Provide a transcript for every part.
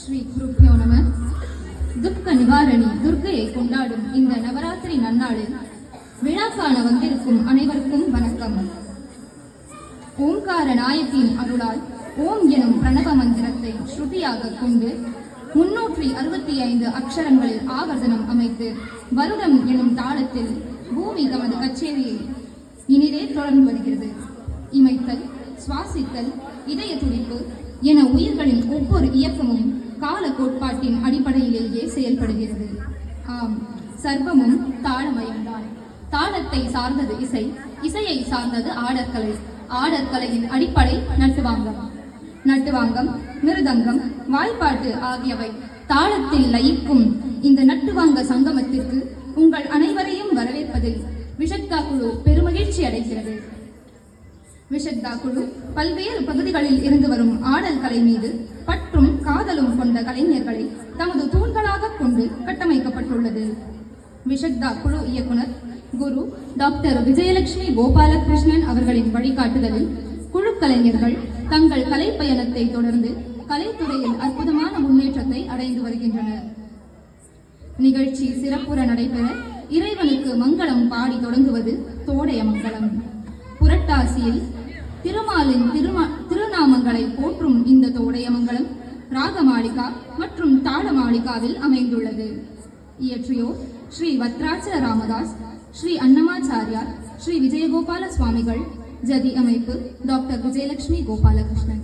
ஸ்ரீ குருப்யோ நம. துக்க நிவாரணி துர்க்கையை கொண்டாடும் இந்த நவராத்திரி நன்னாளில் விழா காண வந்திருக்கும் அனைவருக்கும் வணக்கம். ஓம்கார நாயகியின் அருளால் ஓம் எனும் பிரணவ மந்திரத்தை ஸ்ருதியாக கொண்டு 365 அக்ஷரங்களில் ஆவர்த்தனம் அமைத்து வருடம் எனும் தாளத்தில் பூமி தமது கச்சேரியை இனிதே தொடர்ந்து வருகிறது. இமைத்தல், சுவாசித்தல், இதய துடிப்பு என உயிர்களின் ஒவ்வொரு இயக்கமும் கால கோட்பாட்டின் அடிப்படையிலேயே செயல்படுகிறது. ஆம், சர்வமும் தாளமயம்தான். தாளத்தை சார்ந்தது இசை, இசையை சார்ந்தது ஆடற்கலை, ஆடற்கலையின் அடிப்படை நட்டுவாங்கம். நட்டுவாங்கம், மிருதங்கம், வாய்ப்பாட்டு ஆகியவை தாளத்தில் லயிக்கும் இந்த நட்டுவாங்க சங்கமத்திற்கு உங்கள் அனைவரையும் வரவேற்பதில் விஷக்தா குழு பெருமகிழ்ச்சி அடைகிறது. விஷக்தா குழு பல்வேறு பகுதிகளில் இருந்து வரும் ஆடல் கலை மீது பற்றும் காதலும் கொண்ட கலைஞர்களை தமது தூண்களாக கொண்டு கட்டமைக்கப்பட்டுள்ளது. விஷக்தா குழு இயக்குனர் குரு டாக்டர் விஜயலட்சுமி கோபாலகிருஷ்ணன் அவர்களின் வழிகாட்டுதலில் குழு கலைஞர்கள் தங்கள் கலை பயணத்தை தொடர்ந்து கலைத்துறையில் அற்புதமான முன்னேற்றத்தை அடைந்து வருகின்றனர். நிகழ்ச்சி சிறப்புற நடைபெற இறைவனுக்கு மங்களம் பாடி தொடங்குவது தோடைய மங்களம். புரட்டாசியில் திருமாலின் திருநாமங்களை போற்றும் இந்த தோடைய மங்களம் ராகமாளிகா மற்றும் தாளமாளிகாவில் அமைந்துள்ளது. இயற்றியோர் ஸ்ரீ வத்ராச்சல ராமதாஸ், ஸ்ரீ அன்னமாச்சாரியார், ஸ்ரீ விஜயகோபால சுவாமிகள். ஜதி அமைப்பு டாக்டர் விஜயலட்சுமி கோபாலகிருஷ்ணன்.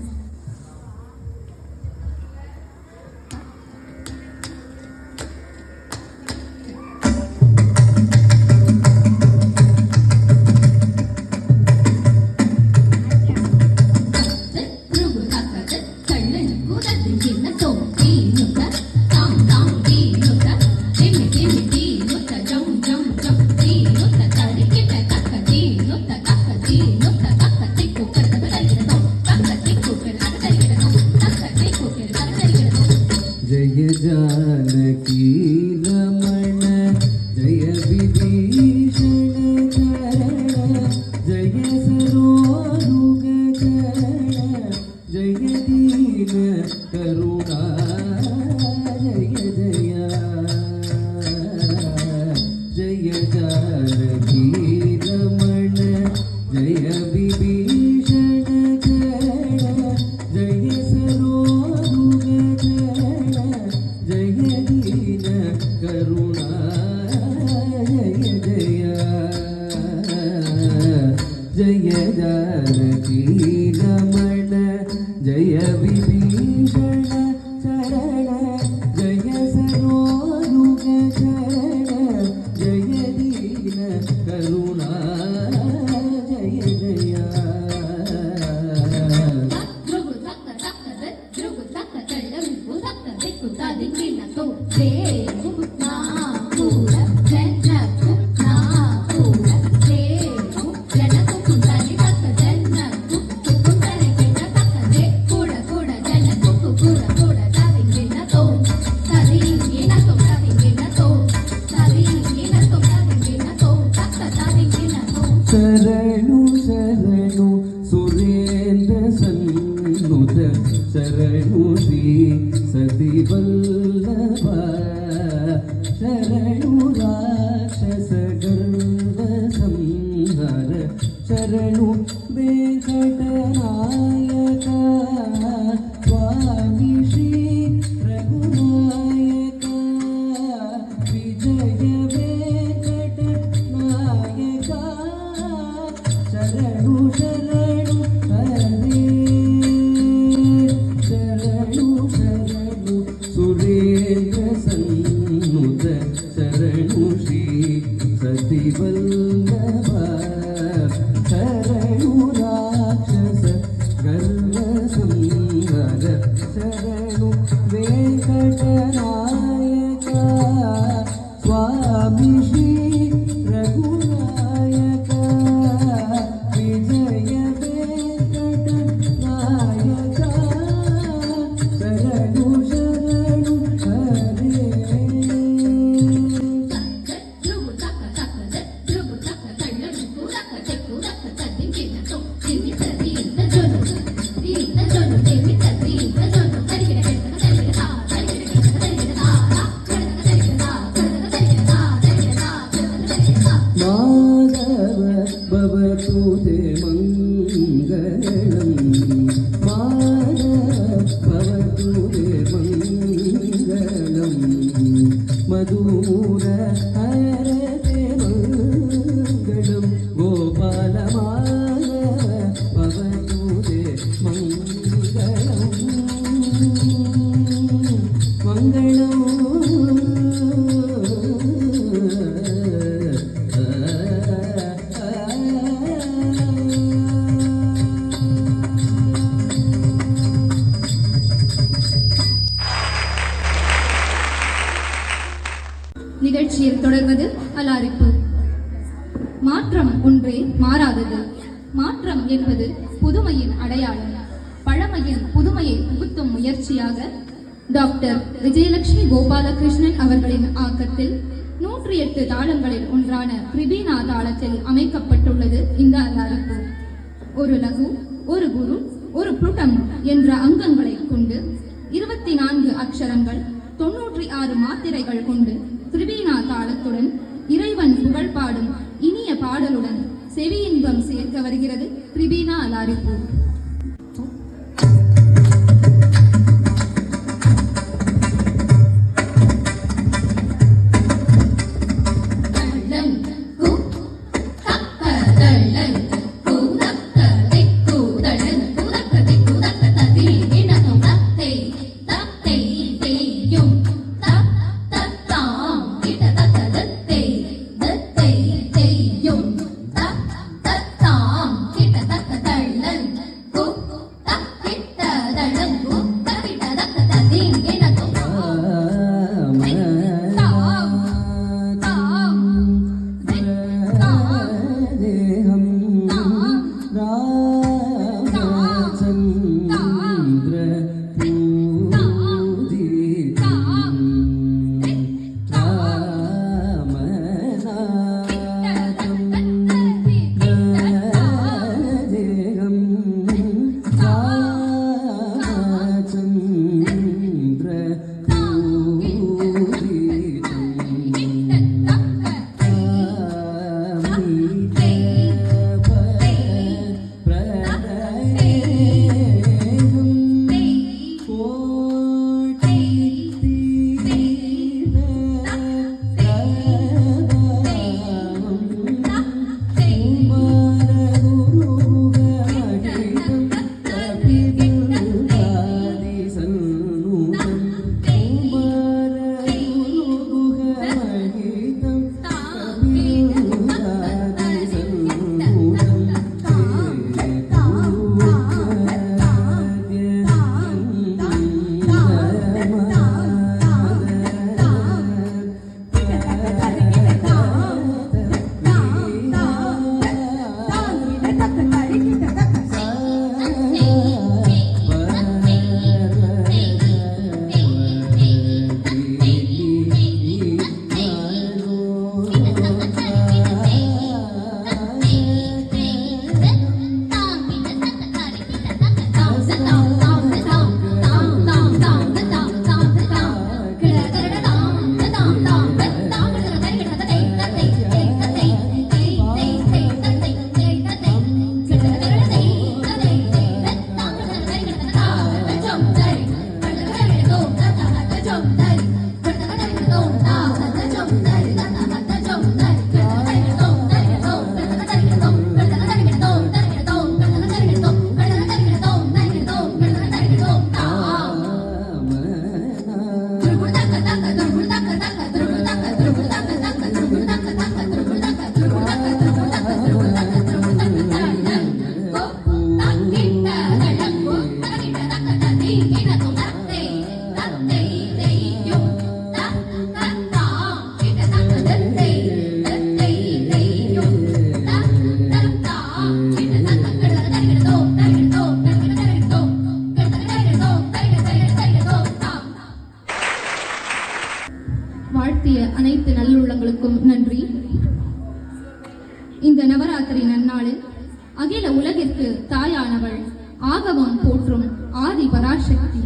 நிகழ்ச்சியில் தொடர்வது அலாரிப்பு. மாற்றம் ஒன்றே மாறாதது. மாற்றம் என்பது புதுமையின் அடையாளம். பழமையில் புதுமையை புகுத்தும் முயற்சியாக டாக்டர் விஜயலட்சுமி கோபாலகிருஷ்ணன் அவர்களின் ஆக்கத்தில் 108 தாளங்களில் ஒன்றான திரிபீனா தாளத்தில் அமைக்கப்பட்டுள்ளது இந்த அலாரிப்பு. ஒரு லகு, ஒரு குரு, ஒரு புருடம் என்ற அங்கங்களை கொண்டு 24 அக்ஷரங்கள் 96 மாத்திரைகள் கொண்டு திரிபீனா தாளத்துடன் இறைவன் புகழ் பாடும் இனிய பாடலுடன் செவியின்பம் சேர்க்க வருகிறது திரிபீனா அலாரிப்பு. வாழ்த்திய அனைத்து நல்லுள்ளங்களுக்கும் நன்றி. இந்த நவராத்திரி நன்னாளில் அகில உலகிற்கு தாயானவள், ஆகமம் போற்றும் ஆதி பராசக்தி,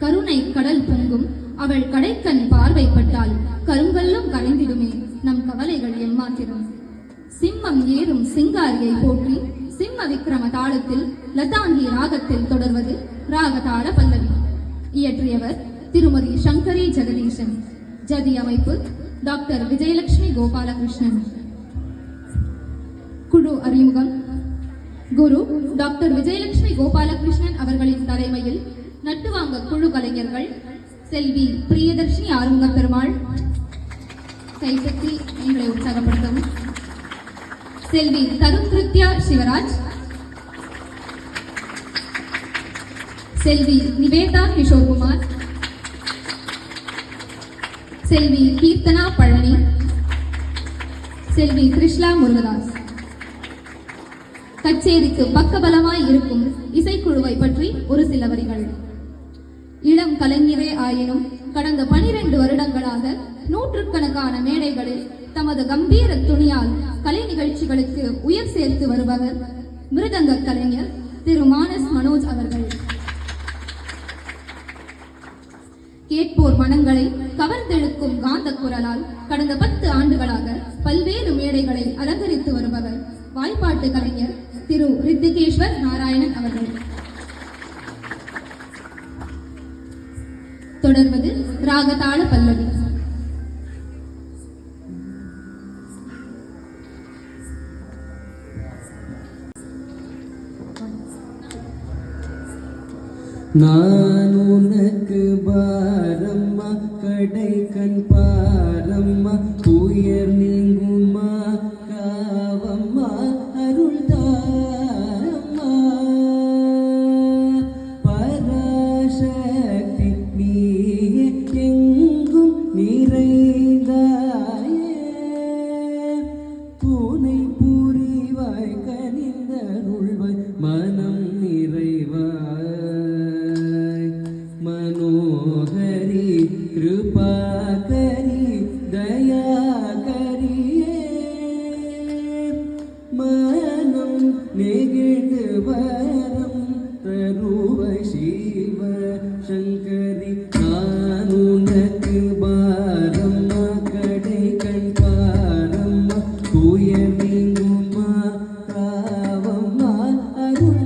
கருணை கடல் பொங்கும் அவள் கடைக்கண் பார்வைப்பட்டால் கருங்கல்லும் கரைந்திடுமே நம் கவலைகள் எம்மாத்திரம். சிம்மம் ஏறும் சிங்காரியை போற்றி சிம்ம விக்ரம தாளத்தில் லதாங்கி ராகத்தில் தொடர்வது ராகதாள பல்லவி. இயற்றியவர் திருமதி சங்கரி ஜெகதீசன். ஜதி அமைப்பு டாக்டர் விஜயலட்சுமி கோபாலகிருஷ்ணன். குழு அறிமுகம். குரு டாக்டர் விஜயலட்சுமி கோபாலகிருஷ்ணன் அவர்களின் தலைமையில் நட்டுவாங்க குழு கலைஞர்கள் செல்வி பிரியதர்ஷினி ஆறுமுக பெருமாள். கைப்பற்றி எங்களை உற்சாகப்படுத்தவும். செல்வி தருண் கிருத்யா சிவராஜ், செல்வி நிவேதா கிஷோர்குமார், செல்வி கீர்த்தனா பழனி, செல்வி கிருஷ்ணா முருகதாஸ். கச்சேரிக்கு பக்கபலமாய் இருக்கும் இசைக்குழுவை பற்றி ஒரு சில வரிகள். இளம் கலைஞரே ஆயினும் கடந்த 12 வருடங்களாக நூற்றுக்கணக்கான மேடைகளில் தமது கம்பீர துணியால் கலை நிகழ்ச்சிகளுக்கு உயர் சேர்த்து வருபவர் மிருதங்க கலைஞர் திரு மானஸ் மனோஜ் அவர்கள். கேட்போர் மனங்களை கவர்ந்தெழுக்கும் காந்த குரலால் கடந்த 10 ஆண்டுகளாக பல்வேறு மேடைகளை அலங்கரித்து வருபவர் வாய்ப்பாட்டு கலைஞர் திரு ரித்திகேஸ்வர் நாராயணன் அவர்கள். தொடர்வது ராகதாள பல்லவி. நான் உனக்கு பாரம்மா கடை கண் பாரம்மா துயர் நீங்குமா காவம்மா அருள் தாரம்மா பராசக்தி நீயே எங்கும் நிறைந்தாயே பூனை புரிவாய் கனிந்தருள்வாய் மனம் நிறைவாய் मनोहरी कृपा करी दया करिए मनम नेगिड़ वरम तरुव शिव शंकरी नानुनक बारम्मा கடை கண் பாரம்மா துயர் நீங்குமா காவம்மா அருள்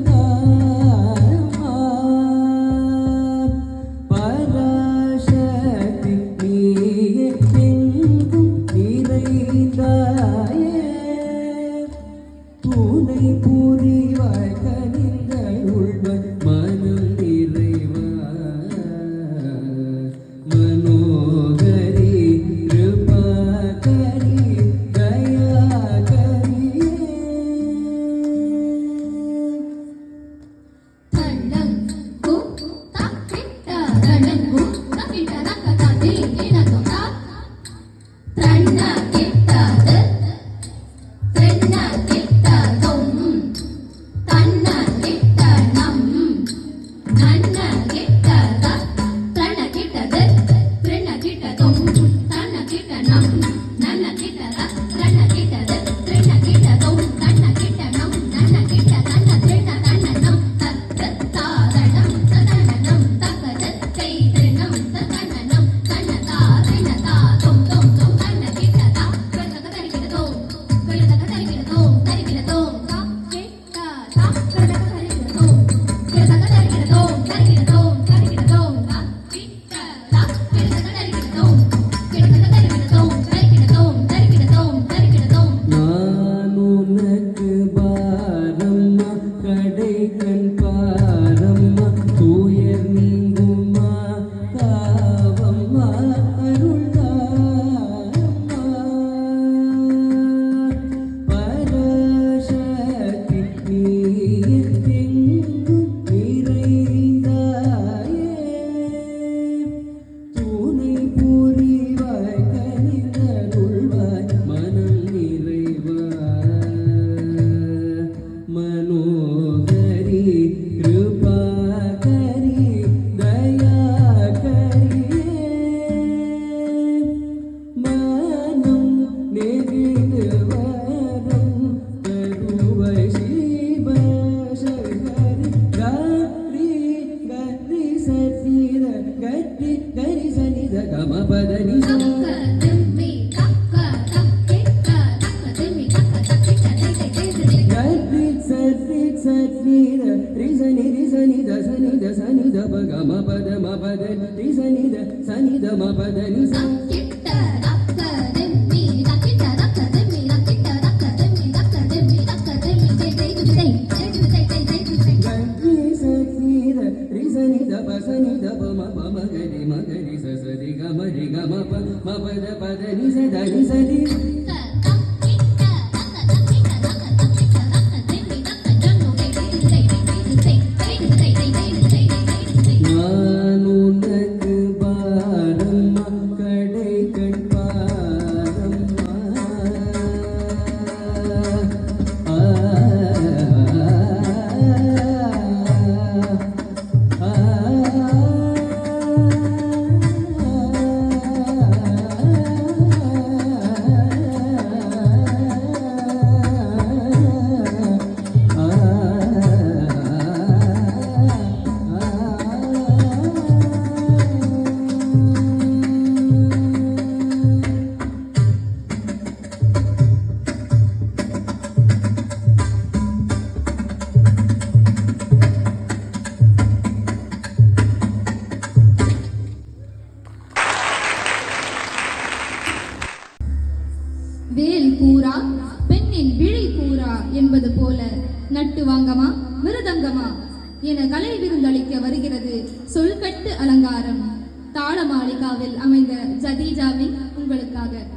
என கலை விருந்தளிக்க வருகிறது சொல்கட்டு அலங்காரம். தாளமாளிகாவில் அமைந்த ஜதீஜாவின் உங்களுக்காக.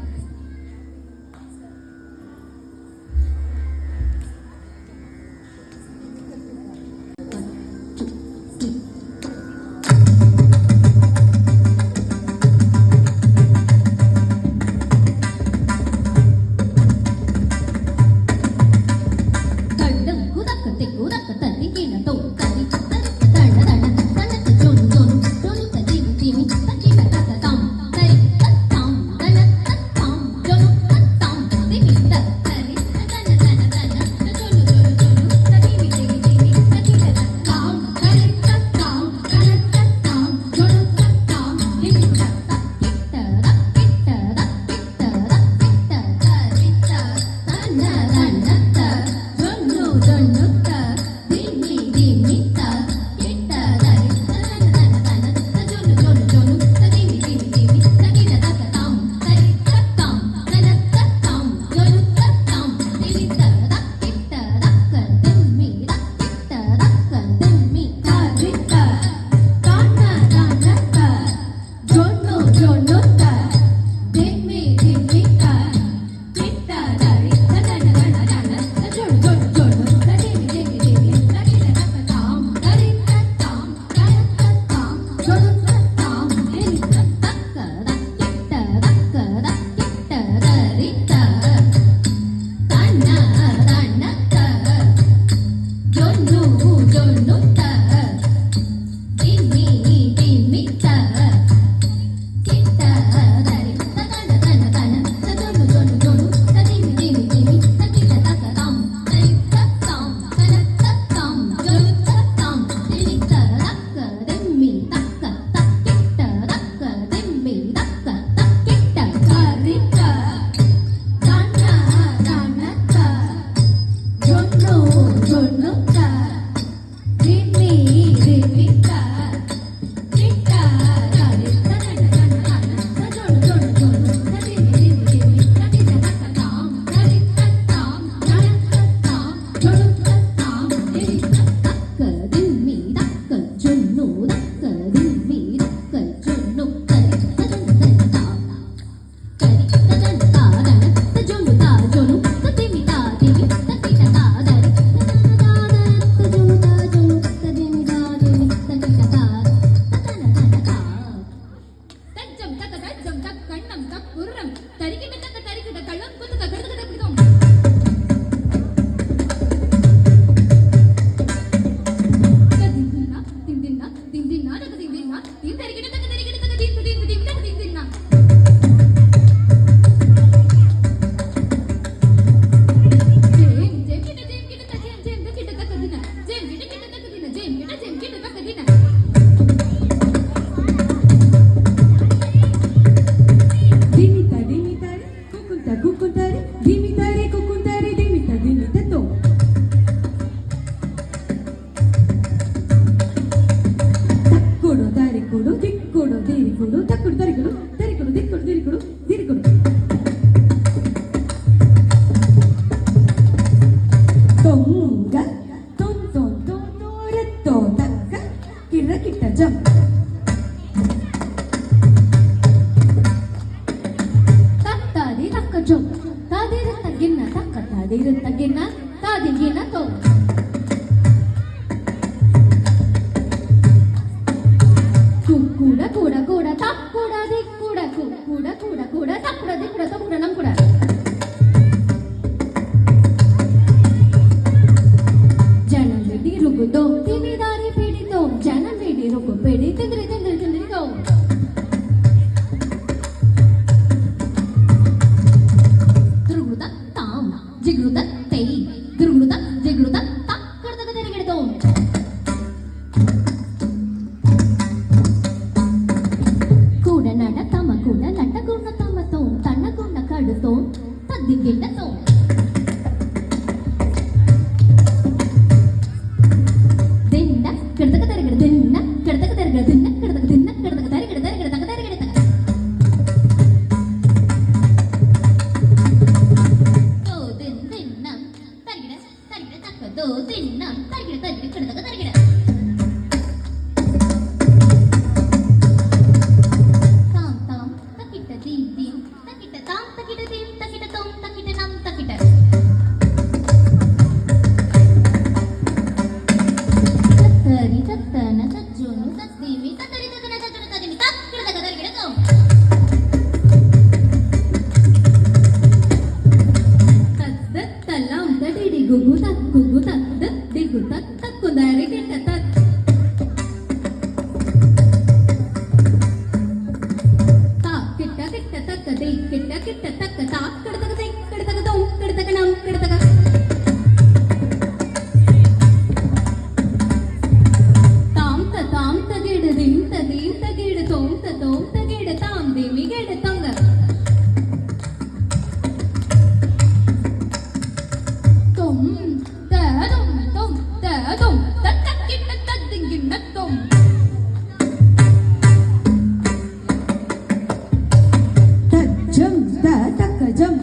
Tonga, ton ton ton, re to. தரிகிட்ட தத் தா கிட்ட கிட்ட தக்க தை கிட்ட கிட்ட தக்க தா கிடதக தை கிடதக தோம் கிடதக நம் கிடதக தாம் தகிடு திம் தகிடு தோம் தகிடு தாம் தேமி கேடு தங்க தொம் ததும் தக்கிட்ட தத்திங்கின்ன தொம் தஜம் தக்கஜம்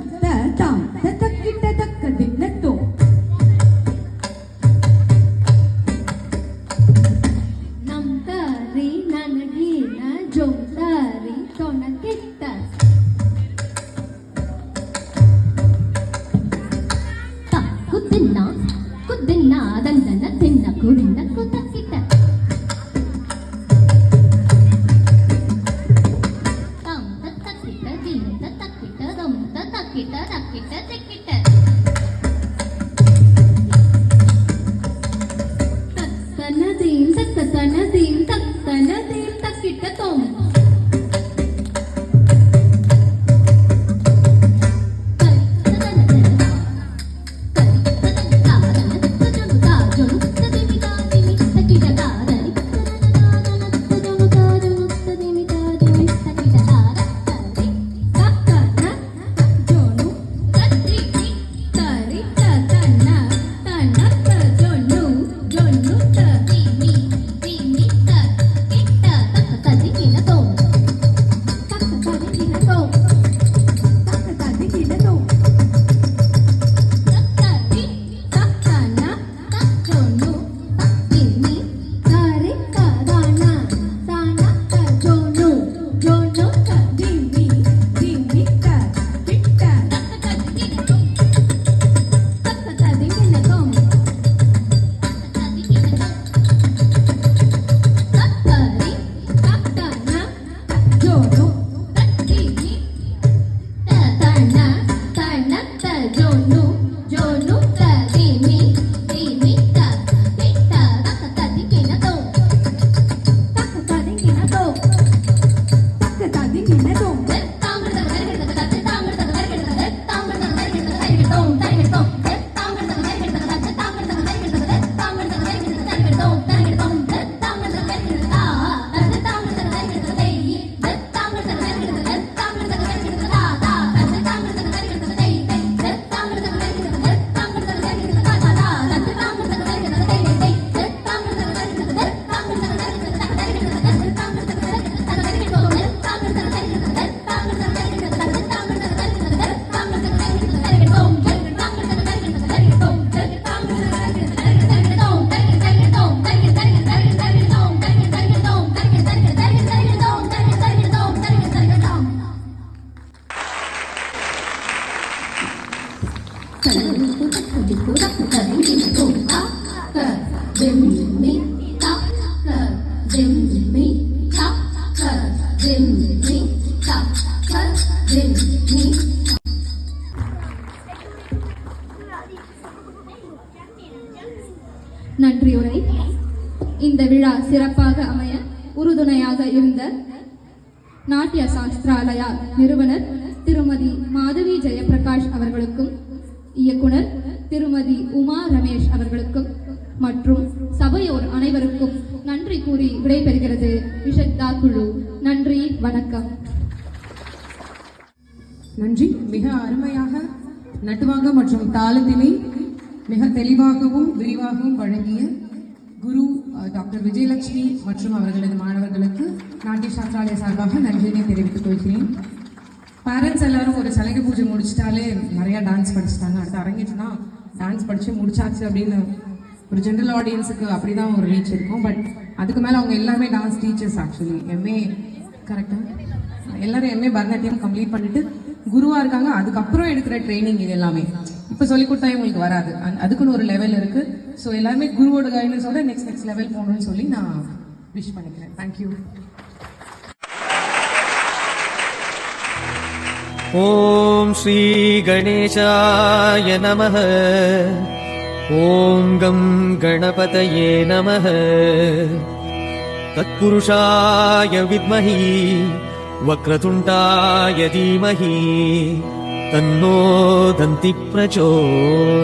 தாம் தக்கிட்ட தக்க தின்னத்தோ நம் தாரி ನನಗೇನ ಜೋಂ ತಾರಿ ತೊಣಕಿಟ್ಟ ಕುದ್ದಿನ್ನ ದಂದನ ತಿನ್ನ ಕುಡಿನ್ನ ಕುತಕ್ಕಿಟ್ಟ ತಂ ತಕ್ಕಿಟ್ಟ ಜಿಂತ ತಕ್ಕಿಟ್ಟ ದಂ ತಕ್ಕಿಟ್ಟ ತಕ್ಕಿಟ್ಟ ತೆಕ್ಕಿಟ್ಟ ತಕ್ಕನದೀಂ ತಕ್ಕಿಟ್ಟ ತೋಂ நன்றியுரை. இந்த விழா சிறப்பாக அமைய உறுதுணையாக இருந்த நாட்டிய சாஸ்திராலயா நிறுவனர் திருமதி மாதவி ஜெயபிரகாஷ் அவர்களுக்கும் இயக்குனர் திருமதி உமா ரமேஷ் அவர்களுக்கும் மற்றும் சபையோர் அனைவருக்கும் நன்றி கூறி விடைபெறுகிறது விஷக்தா குழு. நன்றி, வணக்கம். நன்றி. மிக அருமையாக நட்டுவாங்க மற்றும் தாளத்தினை மிக தெளிவாகவும் விரிவாகவும் வழங்கிய குரு டாக்டர் விஜயலட்சுமி மற்றும் அவர்களது மாணவர்களுக்கு நாட்டிய சாஸ்திராலய சார்பாக நன்றியை தெரிவித்துக் கொள்கிறேன். பேரண்ட்ஸ் எல்லாரும் ஒரு சலங்கை பூஜை முடிச்சிட்டாலே நிறையா டான்ஸ் படிச்சுட்டாங்க. அடுத்து அரங்கேற்றினா டான்ஸ் படித்து முடிச்சாச்சு அப்படின்னு ஒரு ஜென்ரல் ஆடியன்ஸுக்கு அப்படி தான் ஒரு ரீச் இருக்கும். பட் அதுக்கு மேலே அவங்க எல்லாருமே டான்ஸ் டீச்சர்ஸ். ஆக்சுவலி எம்ஏ கரெக்டாக எல்லாரும் எம்ஏ பரதநாட்டியம் கம்ப்ளீட் பண்ணிட்டு குருவாக இருக்காங்க. அதுக்கப்புறம் எடுக்கிற ட்ரைனிங் இது எல்லாமே இப்போ சொல்லிக் கொடுத்தா இவங்களுக்கு வராது. அதுக்குன்னு ஒரு லெவல் இருக்குது. ஸோ எல்லாருமே குருவோட கைடன்ஸோட நெக்ஸ்ட் லெவல் போகணும்னு சொல்லி நான் விஷ் பண்ணிக்கிறேன். தேங்க்யூ. ஓம் ஸ்ரீ கணேசாய நமः. ॐ गं गणपतये नमः तत्पुरुषाय विद्महि वक्रतुण्डाय धीमहि तन्नो दन्ति प्रचोदयात्।